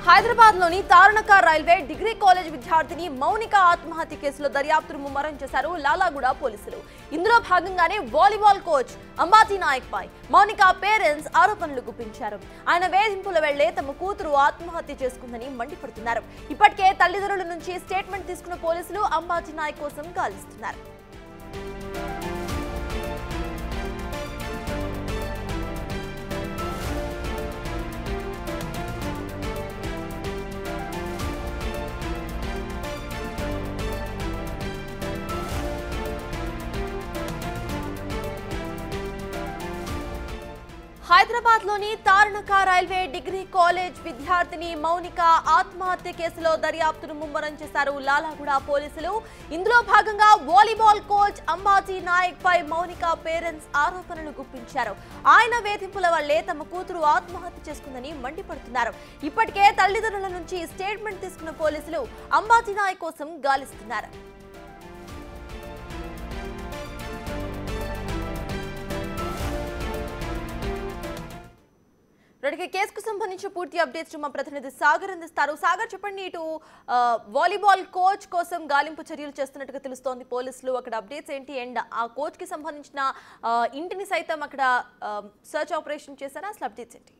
హైదరాబాద్లోని తారణక railway degree college విద్యార్థిని మౌనిక ఆత్మహత్య కేసులో దర్యాప్తును ముమ్మరం చేశారు లాలాగూడ పోలీసులు. ఇందులో భాగంగానే వాలీబాల్ కోచ్ అంబాజీ నాయక్ పై మౌనిక పేరెంట్స్ ఆరోపణలు గుప్పించారు. ఆయన వేధింపుల వెళ్లే తమ కూతురు ఆత్మహత్య చేసుకుందని మండిపడుతున్నారు. ఇప్పటికే తల్లిదండ్రుల నుంచి స్టేట్మెంట్ తీసుకున్న పోలీసులు అంబాజీ నాయక్ కోసం గాలిస్తున్నారు. హైదరాబాద్లోని తారణక రైల్వే డిగ్రీ కాలేజ్ విద్యార్థిని మౌనిక ఆత్మహత్య కేసులో దర్యాప్తును ముమ్మరం చేశారు లాలాగూడ పోలీసులు. ఇందులో భాగంగా వాలీబాల్ కోచ్ అంబాజీ నాయక్ పై మౌనిక పేరెంట్స్ ఆరోపణలు గుప్పించారు. ఆయన వేధింపుల వల్లే తమ కూతురు ఆత్మహత్య చేసుకుందని మండిపడుతున్నారు. ఇప్పటికే తల్లిదండ్రుల నుంచి స్టేట్మెంట్ తీసుకున్న పోలీసులు అంబాజీ నాయక్ కోసం గాలిస్తున్నారు. కేసుకు సంబంధించిన పూర్తి అప్డేట్స్ మా ప్రతినిధి సాగర్ అందిస్తారు. సాగర్, చెప్పండి. ఇటు వాలీబాల్ కోచ్ కోసం గాలింపు చర్యలు చేస్తున్నట్టుగా తెలుస్తోంది పోలీసులు. అక్కడ అప్డేట్స్ ఏంటి? అండ్ ఆ కోచ్ కి సంబంధించిన ఇంటిని సైతం అక్కడ సర్చ్ ఆపరేషన్ చేశారా? అసలు అప్డేట్స్ ఏంటి?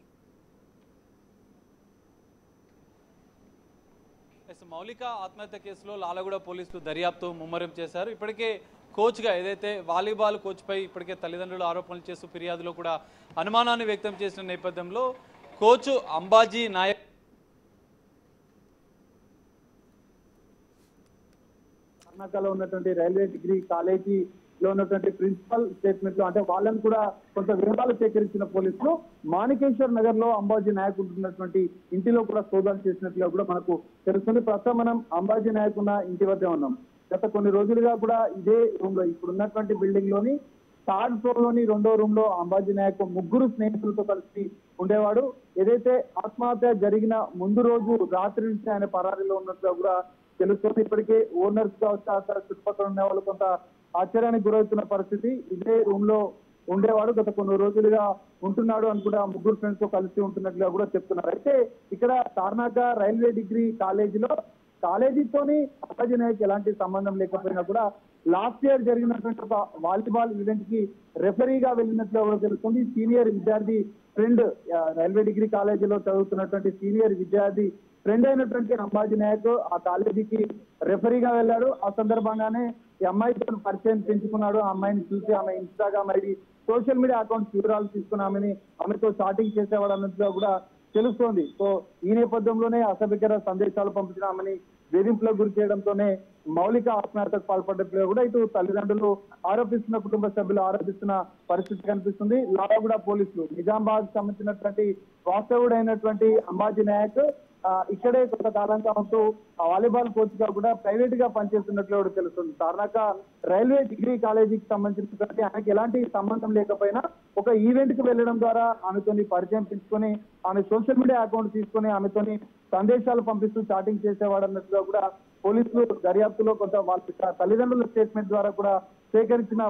మౌలిక ఆత్మహత్య కేసులో లాలాగూడ పోలీసులు దర్యాప్తు ముమ్మరం చేశారు. ఇప్పటికే కోచ్గా ఏదైతే వాలీబాల్ కోచ్పై ఇప్పటికే తల్లిదండ్రులు ఆరోపణలు చేస్తూ ఫిర్యాదులో కూడా అనుమానాన్ని వ్యక్తం చేసిన నేపథ్యంలో కోచ్ అంబాజీ నాయక్ కర్ణాటకలో ఉన్నటువంటి రైల్వే డిగ్రీ కాలేజీలో ఉన్నటువంటి ప్రిన్సిపల్ స్టేట్మెంట్ లో అంటే వాళ్ళని కూడా కొంత వివరాలు సేకరించిన పోలీసులు మాణికేశ్వర్ నగర్ లో అంబాజీ నాయక్ ఉంటున్నటువంటి ఇంటిలో కూడా సోదాలు చేసినట్లుగా కూడా మనకు తెలుస్తుంది. ప్రస్తుతం మనం అంబాజీ నాయక్ ఉన్న ఇంటి వద్ద ఉన్నాం. గత కొన్ని రోజులుగా కూడా ఇదే రూమ్ లో ఇప్పుడు ఉన్నటువంటి బిల్డింగ్ లోని థర్డ్ ఫ్లోర్ లోని రెండో రూమ్ లో అంబాజీ నాయక్ ముగ్గురు స్నేహితులతో కలిసి ఉండేవాడు. ఏదైతే ఆత్మహత్య జరిగిన ముందు రోజు రాత్రి నుంచి ఆయన పరారీలో ఉన్నట్టుగా కూడా తెలుస్తుంది. ఇప్పటికే ఓనర్స్ కావచ్చు, అక్కడ చుట్టుపక్కల ఉన్న వాళ్ళు కొంత ఆశ్చర్యానికి గురవుతున్న పరిస్థితి. ఇదే రూమ్ లో ఉండేవాడు, గత కొన్ని రోజులుగా ఉంటున్నాడు అని కూడా ముగ్గురు ఫ్రెండ్స్ తో కలిసి ఉంటున్నట్లుగా కూడా చెప్తున్నారు. అయితే ఇక్కడ తారణక రైల్వే డిగ్రీ కాలేజీతోని అంబాజీ నాయక్ ఎలాంటి సంబంధం లేకపోయినా కూడా లాస్ట్ ఇయర్ జరిగినటువంటి ఒక వాలీబాల్ ఈవెంట్ కి రెఫరీగా వెళ్ళినట్లు కూడా తెలుస్తుంది. సీనియర్ విద్యార్థి ఫ్రెండ్, రైల్వే డిగ్రీ కాలేజీలో చదువుతున్నటువంటి సీనియర్ విద్యార్థి ఫ్రెండ్ అయినటువంటి అంబాజీ నాయక్ ఆ కాలేజీకి రెఫరీగా వెళ్ళాడు. ఆ సందర్భంగానే ఈ అమ్మాయితో పరిచయం పెంచుకున్నాడు. ఆ అమ్మాయిని చూసి ఆమె Instagram ID, social media accounts వివరాలు తీసుకుని ఆమెతో చాటింగ్ చేసేవాడు అన్నట్టుగా కూడా తెలుస్తోంది. సో ఈ నేపథ్యంలోనే అసభ్యకర సందేశాలు పంపించిన ఆమెని వేధింపులకు గురి చేయడంతోనే మౌలిక ఆత్మహత్యకు పాల్పడ్డట్లుగా కూడా ఇటు తల్లిదండ్రులు ఆరోపిస్తున్న, కుటుంబ సభ్యులు ఆరోపిస్తున్న పరిస్థితి కనిపిస్తుంది. లాలాగూడ పోలీసులు నిజామాబాద్ సంబంధించినటువంటి వాస్తవుడైనటువంటి అంబాజీ నాయక్ ఇక్కడే కొంతకాలంగా ఉంటూ వాలీబాల్ కోచ్ గా కూడా ప్రైవేట్ గా పనిచేస్తున్నట్లు కూడా తెలుస్తుంది. తారణక రైల్వే డిగ్రీ కాలేజీకి సంబంధించినటువంటి ఆయనకి ఎలాంటి సంబంధం లేకపోయినా ఒక ఈవెంట్ కి వెళ్ళడం ద్వారా ఆమెతోని పరిచయం పెంచుకొని ఆమె సోషల్ మీడియా అకౌంట్ తీసుకొని ఆమెతోని సందేశాలు పంపిస్తూ చాటింగ్ చేసేవాడు అన్నట్టుగా కూడా పోలీసులు దర్యాప్తులో కొంత వాళ్ళ తల్లిదండ్రుల స్టేట్మెంట్ ద్వారా కూడా సేకరించిన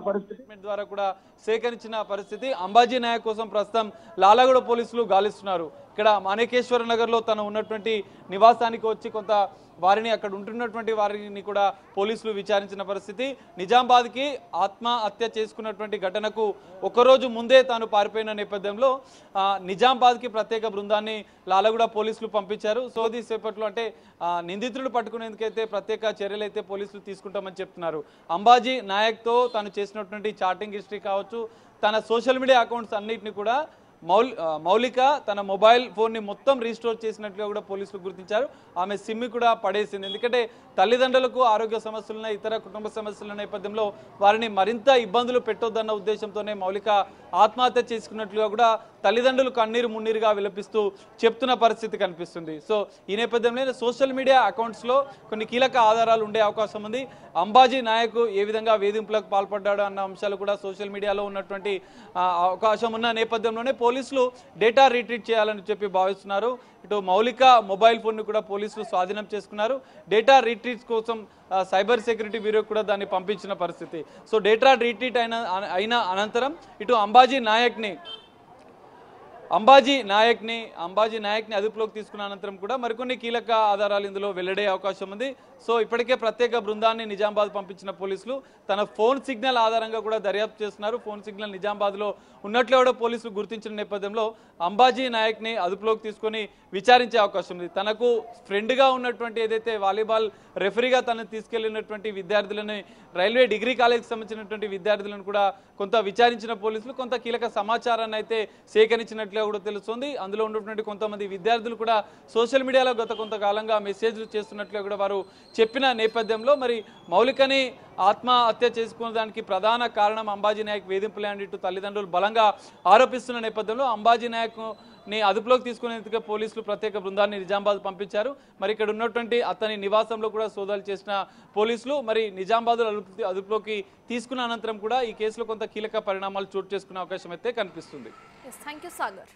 పరిస్థితి. అంబాజీ నాయక్ కోసం ప్రస్తుతం లాలాగూడ పోలీసులు గాలిస్తున్నారు. ఇక్కడ మాణికేశ్వర నగర్ లో తను ఉన్నటువంటి నివాసానికి వచ్చి కొంత వారిని, అక్కడ ఉంటున్నటువంటి వారిని కూడా పోలీసులు విచారించిన పరిస్థితి. నిజామాబాద్ కి ఆత్మహత్య చేసుకున్నటువంటి ఘటనకు ఒకరోజు ముందే తాను పారిపోయిన నేపథ్యంలో నిజామాబాద్ కి ప్రత్యేక బృందాన్ని లాలాగూడ పోలీసులు పంపించారు. సోది సేపట్లో అంటే నిందితులు పట్టుకునేందుకైతే ప్రత్యేక చర్యలు అయితే పోలీసులు తీసుకుంటామని చెప్తున్నారు. అంబాజీ నాయక్ తో తాను చేసినటువంటి చాటింగ్ హిస్టరీ కావచ్చు, తన సోషల్ మీడియా అకౌంట్స్ అన్నిటిని కూడా మౌలిక తన మొబైల్ ఫోన్ ని మొత్తం రీస్టోర్ చేసినట్లుగా కూడా పోలీసులు గుర్తించారు. ఆమె సిమ్ కూడా పడేసింది. ఎందుకంటే తల్లిదండ్రులకు ఆరోగ్య సమస్యలున్న, ఇతర కుటుంబ సమస్యల నేపథ్యంలో వారిని మరింత ఇబ్బందులు పెట్టొద్దన్న ఉద్దేశంతోనే మౌలిక ఆత్మహత్య చేసుకున్నట్లుగా కూడా తల్లిదండ్రులు కన్నీరు మున్నీరుగా విలపిస్తూ చెప్తున్న పరిస్థితి కనిపిస్తుంది. సో ఈ నేపథ్యంలో సోషల్ మీడియా అకౌంట్స్ లో కొన్ని కీలక ఆధారాలు ఉండే అవకాశం ఉంది. అంబాజీ నాయక్ ఏ విధంగా వేధింపులకు పాల్పడ్డాడు అన్న అంశాలు కూడా సోషల్ మీడియాలో ఉన్నటువంటి అవకాశం ఉన్న నేపథ్యంలోనే పోలీసులు డేటా రీట్రీట్ చేయాలని చెప్పి భావిస్తున్నారు. ఇటు మౌలిక మొబైల్ ఫోన్ ని కూడా పోలీసులు స్వాధీనం చేసుకున్నారు. డేటా రీట్రీట్ కోసం సైబర్ సెక్యూరిటీ బ్యూరో కూడా దాన్ని పంపించిన పరిస్థితి. సో డేటా రీట్రీట్ అయిన అనంతరం ఇటు అంబాజీ నాయక్ ని అంబాజీ నాయక్ని అదుపులోకి తీసుకున్న అనంతరం కూడా మరికొన్ని కీలక ఆధారాలు ఇందులో వెల్లడే అవకాశం ఉంది. సో ఇప్పటికే ప్రత్యేక బృందాన్ని నిజామాబాద్ పంపించిన పోలీసులు తన ఫోన్ సిగ్నల్ ఆధారంగా కూడా దర్యాప్తు చేస్తున్నారు. ఫోన్ సిగ్నల్ నిజామాబాద్లో ఉన్నట్లు కూడా పోలీసులు గుర్తించిన నేపథ్యంలో అంబాజీ నాయక్ని అదుపులోకి తీసుకొని విచారించే అవకాశం ఉంది. తనకు ఫ్రెండ్గా ఉన్నటువంటి ఏదైతే వాలీబాల్ రెఫరీగా తనను తీసుకెళ్లినటువంటి విద్యార్థులని రైల్వే డిగ్రీ కాలేజీకి సంబంధించినటువంటి విద్యార్థులను కూడా కొంత విచారించిన పోలీసులు కొంత కీలక సమాచారాన్ని అయితే సేకరించినట్లుగా కూడా తెలుస్తుంది. అందులో ఉన్నటువంటి కొంతమంది విద్యార్థులు కూడా సోషల్ మీడియాలో గత కొంతకాలంగా మెసేజ్లు చేస్తున్నట్లుగా కూడా వారు చెప్పిన నేపథ్యంలో మరి మౌలికని ఆత్మహత్య చేసుకున్న దానికి ప్రధాన కారణం అంబాజీ నాయక్ వేధింపులే అంటూ తల్లిదండ్రులు బలంగా ఆరోపిస్తున్న నేపథ్యంలో అంబాజీ నాయక్ని అదుపులోకి తీసుకునేందుకు పోలీసులు ప్రత్యేక బృందాన్ని నిజామాబాద్ పంపించారు. మరి ఇక్కడ ఉన్నటువంటి అతని నివాసంలో కూడా సోదాలు చేసిన పోలీసులు మరి నిజామాబాద్ అదుపులోకి తీసుకున్న అనంతరం కూడా ఈ కేసులో కొంత కీలక పరిణామాలు చోటు చేసుకునే అవకాశం అయితే కనిపిస్తుంది. Thank you Sagar.